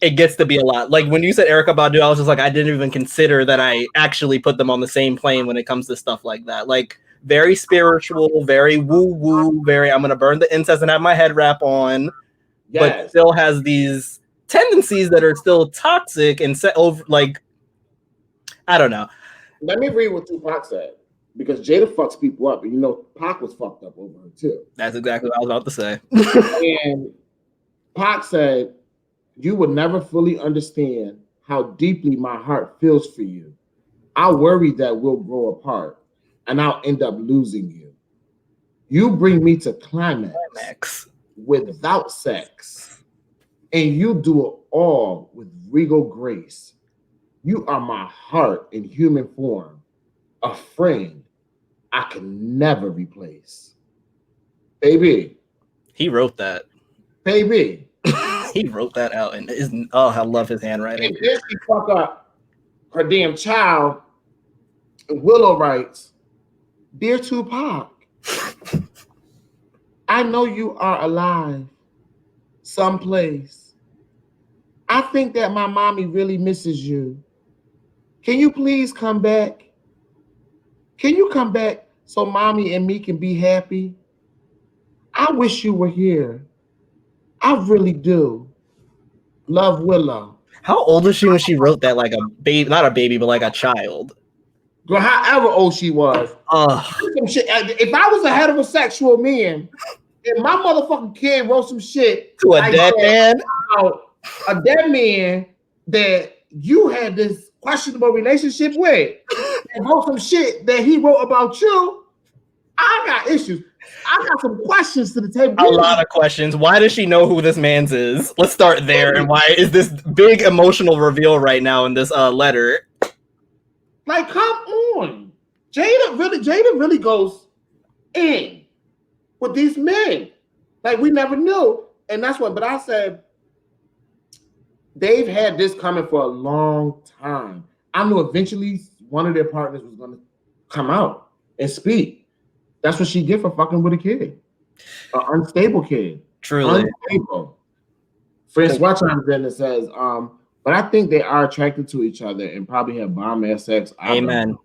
to be a lot. Like when you said Erykah Badu, I was just like, I didn't even consider that I actually put them on the same plane when it comes to stuff like that. Like very spiritual, very woo woo, very I'm gonna burn the incense and have my head wrap on, but still has these tendencies that are still toxic and set over. Like, I don't know. Let me read what Tupac said, because Jada fucks people up, and Pac was fucked up over her too. That's exactly what I was about to say. And Pac said, "You would never fully understand how deeply my heart feels for you. I worry that we'll grow apart, and I'll end up losing you. You bring me to climax without sex, and you do it all with regal grace. You are my heart in human form, a friend I can never replace." Baby. He wrote that. Baby. He wrote that out, and I love his handwriting. And then she fuck up her damn child. Willow writes, "Dear Tupac, I know you are alive, someplace. I think that my mommy really misses you. Can you please come back? Can you come back so mommy and me can be happy? I wish you were here. I really do. Love, Willow. How old was she when she wrote that? Like a baby, not a baby, but like a child. Girl, however old she was. Some shit. If I was a heterosexual man, if my motherfucking kid wrote some shit to a dead man, a dead man that you had this questionable relationship with, and wrote some shit that he wrote about you, I got issues. I got some questions to the table. A lot of questions. Why does she know who this man's is? Let's start there. And why is this big emotional reveal right now in this letter? Like, come on. Jada really goes in with these men. Like, we never knew. And that's what, but I said, they've had this coming for a long time. I knew eventually one of their partners was going to come out and speak. That's what she did for fucking with a kid. An unstable kid. Truly. Unstable. Francois chimes in and says, but I think they are attracted to each other and probably have bomb-ass sex. Amen.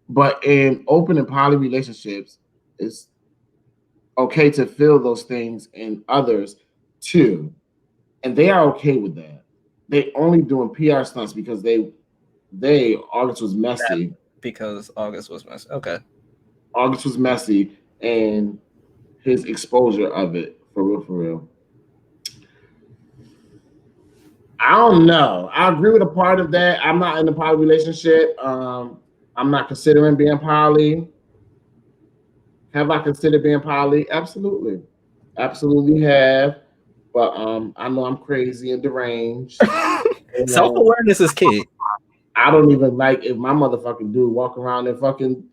But in open and poly relationships, it's okay to feel those things in others too. And they are okay with that. They only doing PR stunts because August was messy. Yeah, because August was messy. Okay. August was messy and his exposure of it, for real. I don't know. I agree with a part of that. I'm not in a poly relationship. I'm not considering being poly. Have I considered being poly? Absolutely. Absolutely have. But I know I'm crazy and deranged. Self-awareness is key. I don't even like if my motherfucking dude walk around in fucking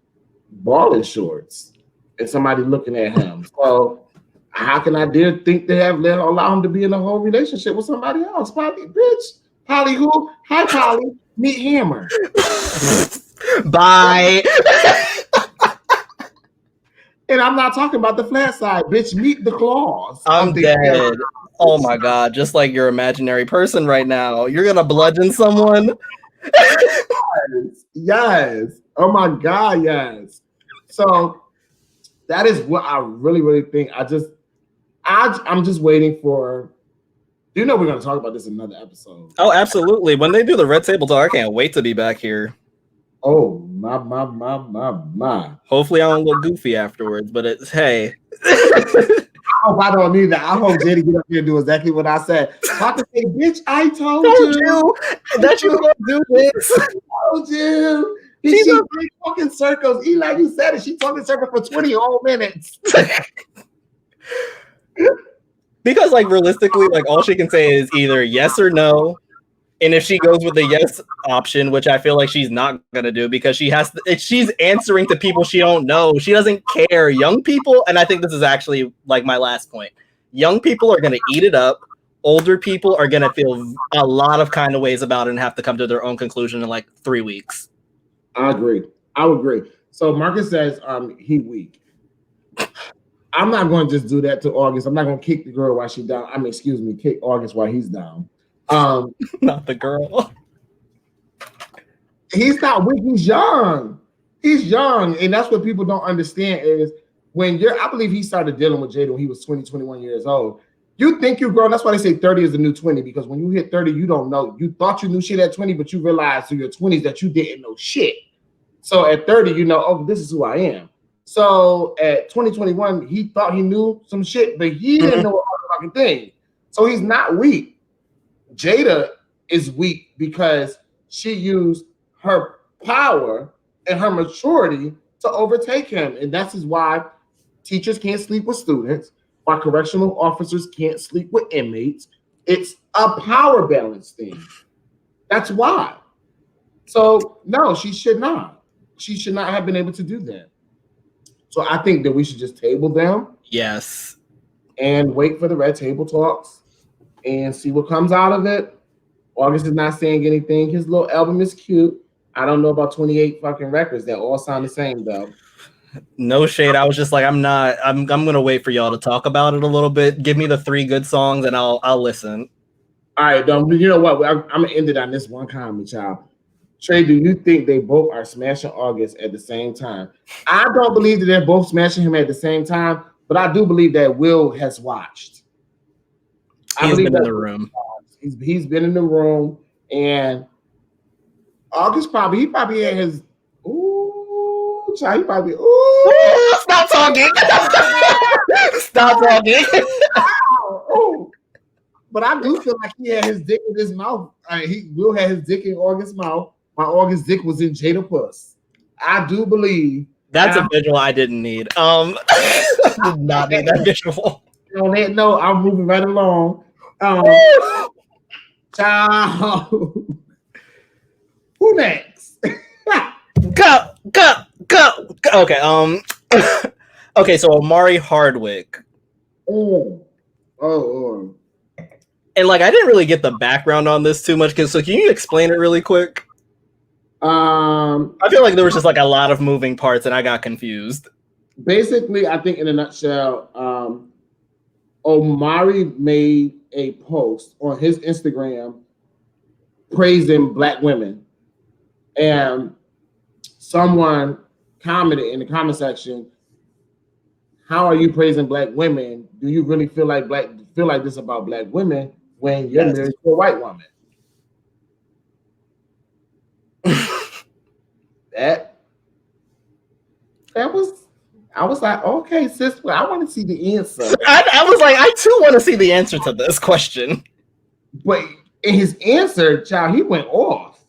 balling shorts and somebody looking at him. So how can I dare think they allow him to be in a whole relationship with somebody else? Poly, bitch. Poly who? Hi, Poly. Meet Hammer. Bye. And I'm not talking about the flat side, bitch. Meet the claws. I'm dead. Oh my God. Just like your imaginary person right now. You're going to bludgeon someone? Yes. Oh my God, yes. So that is what I really think. I'm just waiting for. You know we're going to talk about this in another episode. Oh, absolutely. When they do the Red Table Talk, I can't wait to be back here. Oh, my. Hopefully I don't look goofy afterwards, but it's, hey. I hope I don't need that. I hope Jada get up here and do exactly what I said. I can say, bitch, I told you that you were going to do this. I told you. She's talking circles. Eli, you said it. She's talking circles for 20 whole minutes. Because, like, realistically, like, all she can say is either yes or no. And if she goes with the yes option, which I feel like she's not going to do because she's answering to people she don't know. She doesn't care. Young people, and I think this is actually, like, my last point. Young people are going to eat it up. Older people are going to feel a lot of kind of ways about it and have to come to their own conclusion in, like, 3 weeks. I agree. I would agree. So Marcus says he weak. I'm not going to just do that to August. I'm not going to kick the girl while she's down. Kick August while he's down. Not the girl. He's not weak. He's young. He's young. And that's what people don't understand is I believe he started dealing with Jada when he was 20, 21 years old. You think you're grown. That's why they say 30 is the new 20, because when you hit 30, you don't know. You thought you knew shit at 20, but you realized through your 20s that you didn't know shit. So at 30, you know, oh, this is who I am. So at 2021, he thought he knew some shit, but he didn't know a fucking thing. So he's not weak. Jada is weak because she used her power and her maturity to overtake him. And that's why teachers can't sleep with students, why correctional officers can't sleep with inmates. It's a power balance thing. That's why. So no, she should not. She should not have been able to do that. So I think that we should just table them. Yes. And wait for the Red Table Talks and see what comes out of it. August is not saying anything. His little album is cute. I don't know about 28 fucking records that all sound the same though. No shade. I was just like, I'm gonna wait for y'all to talk about it a little bit. Give me the 3 good songs and I'll listen. All right, you know what? I'm gonna end it on this one comment, y'all. Trey, do you think they both are smashing August at the same time? I don't believe that they're both smashing him at the same time, but I do believe that Will has watched. He's been in the room. He's been in the room, and August he probably had his child, he probably stop talking. Stop talking. But I do feel like he had his dick in his mouth. He will have his dick in August's mouth. My August dick was in Jada puss. I do believe that's a visual I didn't need. I did not need that visual. On that note, I'm moving right along. Child. Who next? Go. Okay. Okay. So Omari Hardwick. Oh. And like, I didn't really get the background on this too much. So can you explain it really quick? I feel like there was just like a lot of moving parts, and I got confused. Basically, I think in a nutshell, Omari made a post on his Instagram praising Black women, and someone commented in the comment section, "How are you praising Black women? Do you really feel like this about Black women when you're married to a white woman?" I was like, okay, sis, well, I want to see the answer. I was like, I too want to see the answer to this question. But in his answer, child, he went off.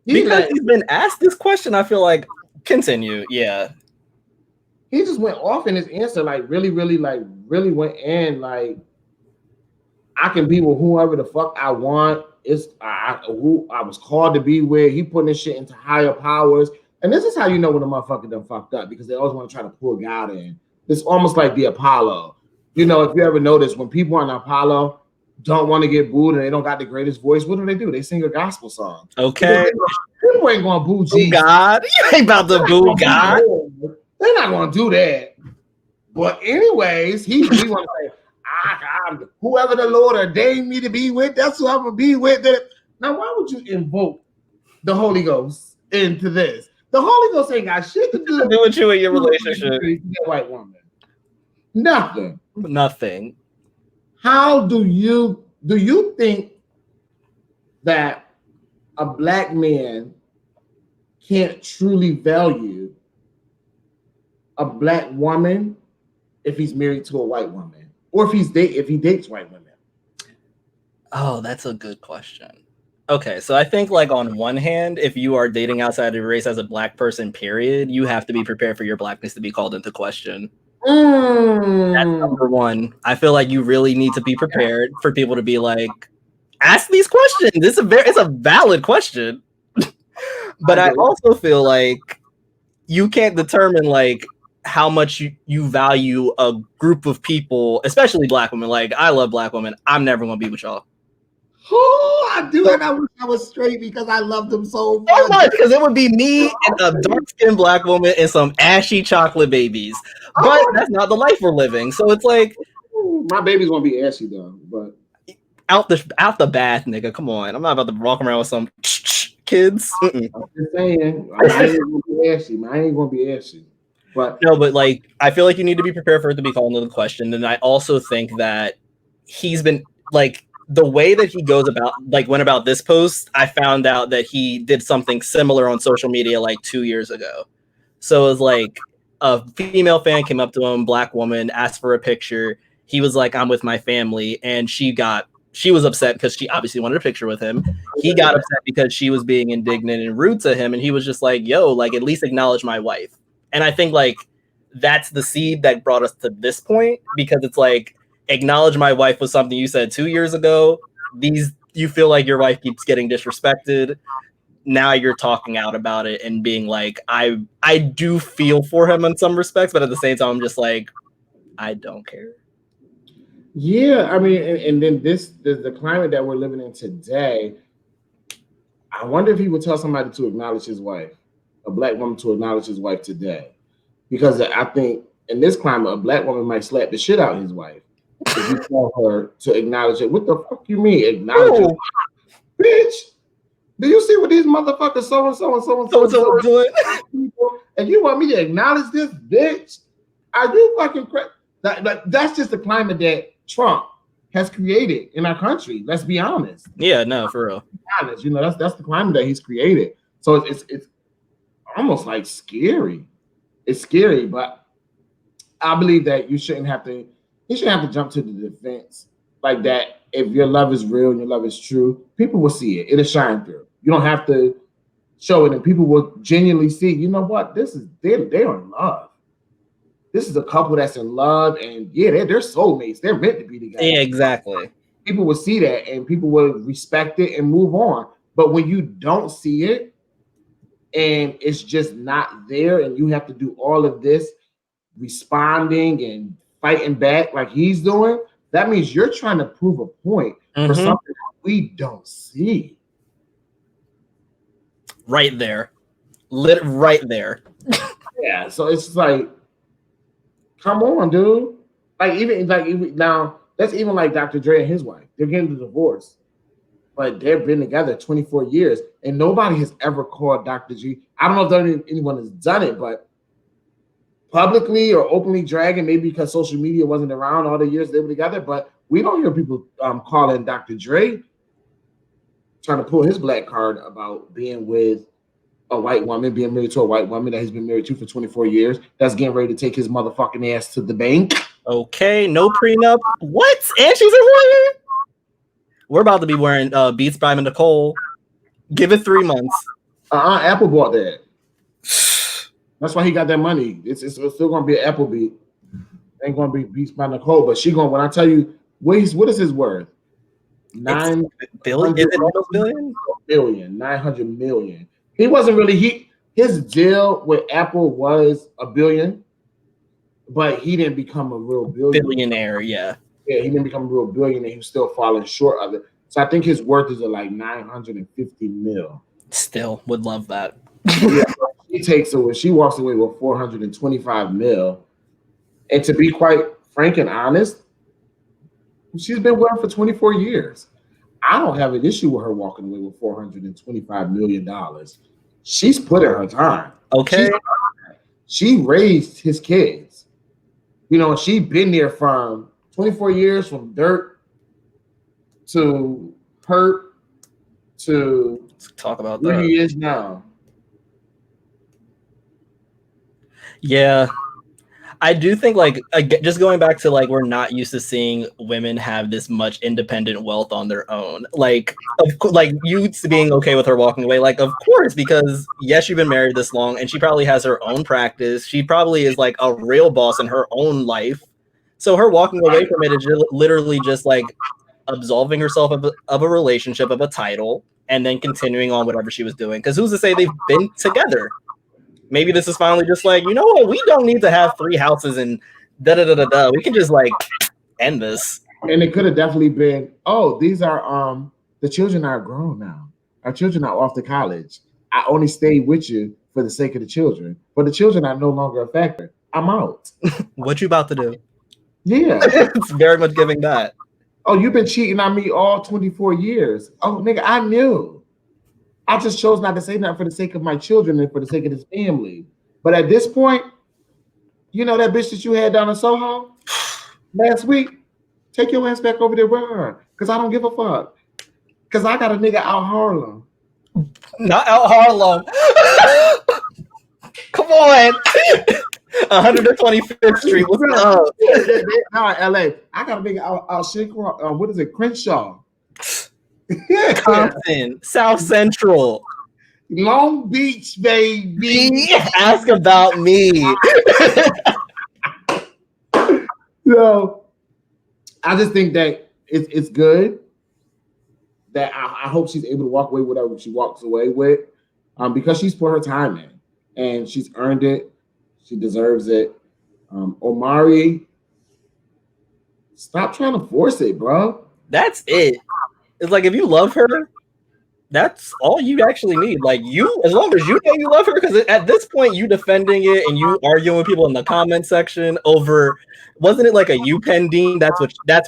He's been asked this question, I feel like, continue, yeah. He just went off in his answer, like really went in, like, I can be with whoever the fuck I want. Who I was called to be with. He putting this shit into higher powers. And this is how you know when a motherfucker done fucked up, because they always want to try to pull God in. It's almost like the Apollo. You know, if you ever notice, when people on Apollo don't want to get booed and they don't got the greatest voice, what do? They sing a gospel song. Okay. People ain't going to boo Jesus. God. You ain't about to boo God. They're not going to do that. But anyways, we want to say, whoever the Lord ordained me to be with, that's who I'm going to be with. Now, why would you invoke the Holy Ghost into this? The Holy Ghost ain't got shit to do with you in your relationship. White woman. Nothing. How do you think that a Black man can't truly value a Black woman if he's married to a white woman, or if he dates white women? Oh, that's a good question. Okay, so I think, like, on one hand, if you are dating outside of your race as a Black person, period, you have to be prepared for your Blackness to be called into question. That's number one. I feel like you really need to be prepared for people to be like, ask these questions. It's a valid question. But I also feel like you can't determine like how much you value a group of people, especially Black women. Like, I love Black women. I'm never gonna be with y'all. Oh, I do, and I wish I was straight because I love them so much. Because it would be me and a dark-skinned Black woman and some ashy chocolate babies. But that's not the life we're living. So it's like, my baby's gonna be ashy though. But out the bath, nigga. Come on, I'm not about to walk around with some kids. I'm just saying, I ain't gonna be ashy. I ain't gonna be ashy. But no, but like, I feel like you need to be prepared for it to be called into the question. And I also think that he's been like, the way that he went about this post, I found out that he did something similar on social media like 2 years ago. So it was like a female fan came up to him, Black woman, asked for a picture. He was like, "I'm with my family," and she was upset because she obviously wanted a picture with him. He got upset because she was being indignant and rude to him, and he was just like, "Yo, like, at least acknowledge my wife." And I think like that's the seed that brought us to this point, because it's like, acknowledge my wife was something you said 2 years ago. You feel like your wife keeps getting disrespected. Now you're talking out about it and being like, I do feel for him in some respects, but at the same time, I'm just like, I don't care. Yeah, I mean, and then the climate that we're living in today, I wonder if he would tell somebody to acknowledge his wife, a Black woman to acknowledge his wife today. because I think in this climate, a black woman might slap the shit out of his wife if you tell her to acknowledge it. What the fuck you mean acknowledge it, bitch? Do you see what these motherfuckers so and so and so and so doing? And you want me to acknowledge this, bitch? Are you fucking crazy? That's just the climate that Trump has created in our country. Let's be honest. Yeah, no, for real. Honest, you know, that's the climate that he's created. So it's almost like scary. It's scary, but I believe that you shouldn't have to jump to the defense like that. If your love is real and your love is true, people will see it. It'll shine through. You don't have to show it, and people will genuinely see, you know what? They're in love. This is a couple that's in love, and yeah, they're soulmates. They're meant to be together. Yeah, exactly. People will see that, and people will respect it and move on. But when you don't see it, and it's just not there, and you have to do all of this responding and fighting back like he's doing, that means you're trying to prove a point for something that we don't see. Right there. Right there. Yeah, so it's like, come on, dude. Even now, that's even like Dr. Dre and his wife. They're getting a divorce, but they've been together 24 years, and nobody has ever called Dr. G. I don't know if anyone has done it, but publicly or openly dragging, maybe because social media wasn't around all the years they were together, but we don't hear people calling Dr. Dre, trying to pull his black card about being with a white woman, being married to a white woman that he's been married to for 24 years, that's getting ready to take his motherfucking ass to the bank. Okay, no prenup. What? And she's a lawyer? We're about to be wearing Beats by Nicole. Give it 3 months. Apple bought that. That's why he got that money. It's still going to be an Apple beat. It ain't going to be Beats by Nicole, but when I tell you, what is his worth? $9 billion? Is it almost billion? Billion, 900 million. He wasn't really, his deal with Apple was $1 billion, but he didn't become a real billionaire. Yeah, he didn't become a real billionaire. He was still falling short of it. So I think his worth is like 950 mil. Still would love that. Yeah, she walks away with 425 mil. And to be quite frank and honest, she's been with him for 24 years. I don't have an issue with her walking away with $425 million. She's put in her time. Okay. She raised his kids. You know, she's been there from 24 years, from dirt to hurt to let's talk about where that. he is now. Yeah. I do think, like, just going back to, like, we're not used to seeing women have this much independent wealth on their own. Like you being okay with her walking away, like, of course, because yes, you've been married this long, and she probably has her own practice. She probably is like a real boss in her own life. So her walking away from it is literally just like absolving herself of a relationship, of a title, and then continuing on whatever she was doing. Because who's to say they've been together? Maybe this is finally just like, you know what? We don't need to have 3 houses and da-da-da-da-da. We can just, like, end this. And it could have definitely been, these are, the children are grown now. Our children are off to college. I only stayed with you for the sake of the children. But the children are no longer a factor. I'm out. What you about to do? Yeah. It's very much giving that. Oh, you've been cheating on me all 24 years. Oh, nigga, I knew. I just chose not to say that for the sake of my children and for the sake of this family. But at this point, you know that bitch that you had down in Soho last week? Take your ass back over there with her. Because I don't give a fuck. Because I got a nigga out Harlem. Not out Harlem. Come on. 125th Street. What's up? Not LA. I got a nigga out Shaker. What is it? Crenshaw. Compton, South Central, Long Beach, baby. Ask about me. So I just think that it's good that I hope she's able to walk away with whatever she walks away with, because she's put her time in and she's earned it. She deserves it. Omari, stop trying to force it, bro. That's it. It's like, if you love her, That's all you actually need. Like you, as long as you know you love her, because at this point you defending it and you arguing with people in the comment section over, wasn't it like a UPenn dean? That's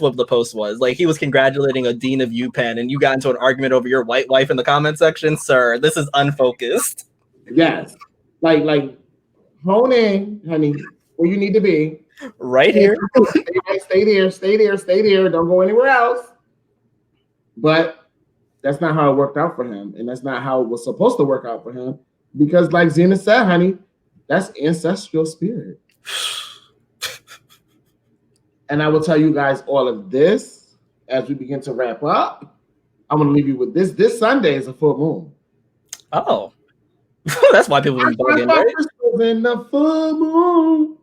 what the post was. Like he was congratulating a dean of UPenn, and you got into an argument over your white wife in the comment section. Sir, this is unfocused. Yes, like hone in, honey, where you need to be. Right here. Stay there. Don't go anywhere else. But that's not how it worked out for him. And that's not how it was supposed to work out for him. Because like Zena said, honey, that's ancestral spirit. And I will tell you guys all of this as we begin to wrap up. I'm going to leave you with this. This Sunday is a full moon. Oh. That's why people been bugging, right? Crystals in the full moon.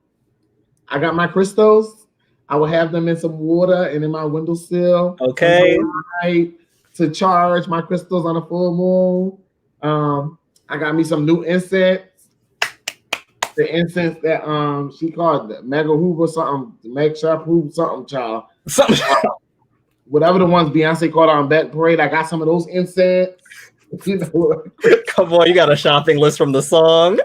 I got my crystals. I will have them in some water and in my windowsill. Okay. To charge my crystals on a full moon. I got me some new incense. The incense that she called the Mega Hoover something, Meg Sharp Hoover something, child. Something. Whatever the ones Beyonce called on Back Parade, I got some of those incense. You know. Come on, you got a shopping list from the song.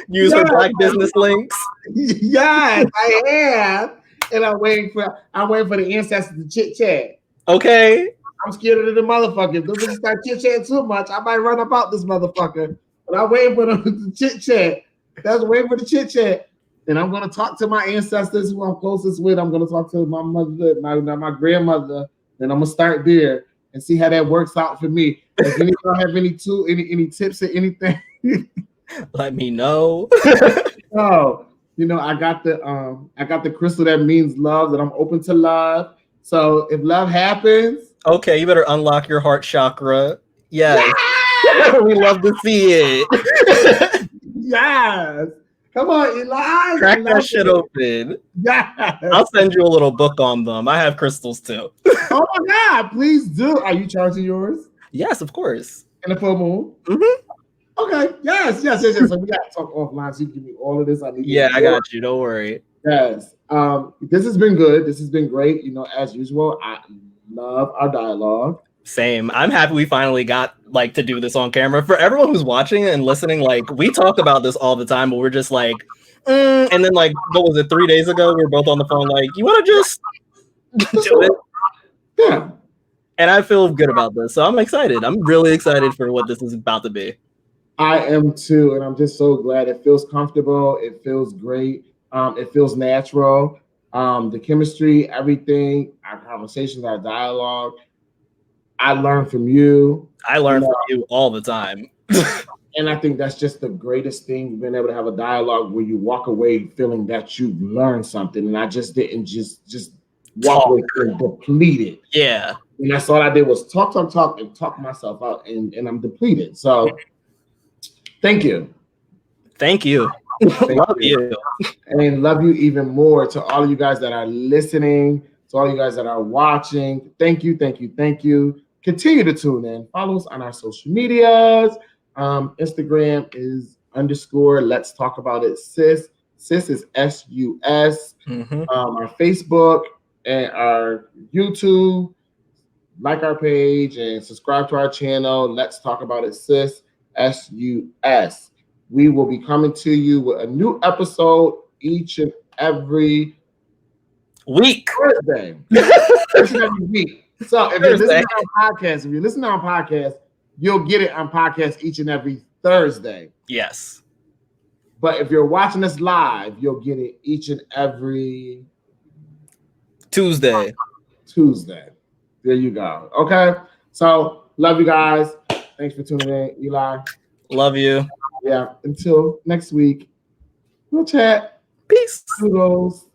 Use her Black business links. Yes, I have. And I'm waiting for the ancestors to chit chat. Okay. I'm scared of the motherfucker. If they start chit chatting too much, I might run about this motherfucker. But I'm waiting for them to chit chat. That's waiting for the chit chat. And I'm gonna talk to my ancestors who I'm closest with. I'm gonna talk to my mother, my grandmother, and I'm gonna start there and see how that works out for me. If any of y'all have any tips or anything, let me know. Oh, I got the crystal that means love, that I'm open to love. So if love happens, okay, you better unlock your heart chakra. Yes. We love to see it. Yes. Come on, Eli. Crack that shit open. Yes. I'll send you a little book on them. I have crystals too. Oh my God, please do. Are you charging yours? Yes, of course. In the full moon? Mm-hmm. Okay. Yes. So we got to talk offline so you give me all of this. I got you. Don't worry. Yes. This has been good. This has been great. As usual, I love our dialogue. Same. I'm happy we finally got to do this on camera. For everyone who's watching and listening, we talk about this all the time, but we're just and then what was it, 3 days ago? We were both on the phone you want to just do it? Yeah. And I feel good about this. So I'm excited. I'm really excited for what this is about to be. I am too. And I'm just so glad. It feels comfortable. It feels great. It feels natural. The chemistry, everything, our conversations, our dialogue. I learn from you. I learn from you all the time. And I think that's just the greatest thing, being able to have a dialogue where you walk away feeling that you've learned something. And I just didn't just walk away feeling depleted. Yeah. And that's all I did was talk, and talk myself out. And I'm depleted. So thank you. Thank you. Love you. And love you even more to all of you guys that are listening, to all you guys that are watching. Thank you. Continue to tune in. Follow us on our social medias. Instagram is _ Let's Talk About It Sis. Sis is SUS. Mm-hmm. Our Facebook and our YouTube. Like our page and subscribe to our channel. Let's Talk About It Sis. SUS. We will be coming to you with a new episode each and every week. Thursday. Each and every week. So if you're listening to our podcast, you'll get it on podcast each and every Thursday. Yes. But if you're watching us live, you'll get it each and every Tuesday. There you go. Okay. So love you guys. Thanks for tuning in, Eli. Love you. Yeah. Until next week, we'll chat. Peace. Kudos.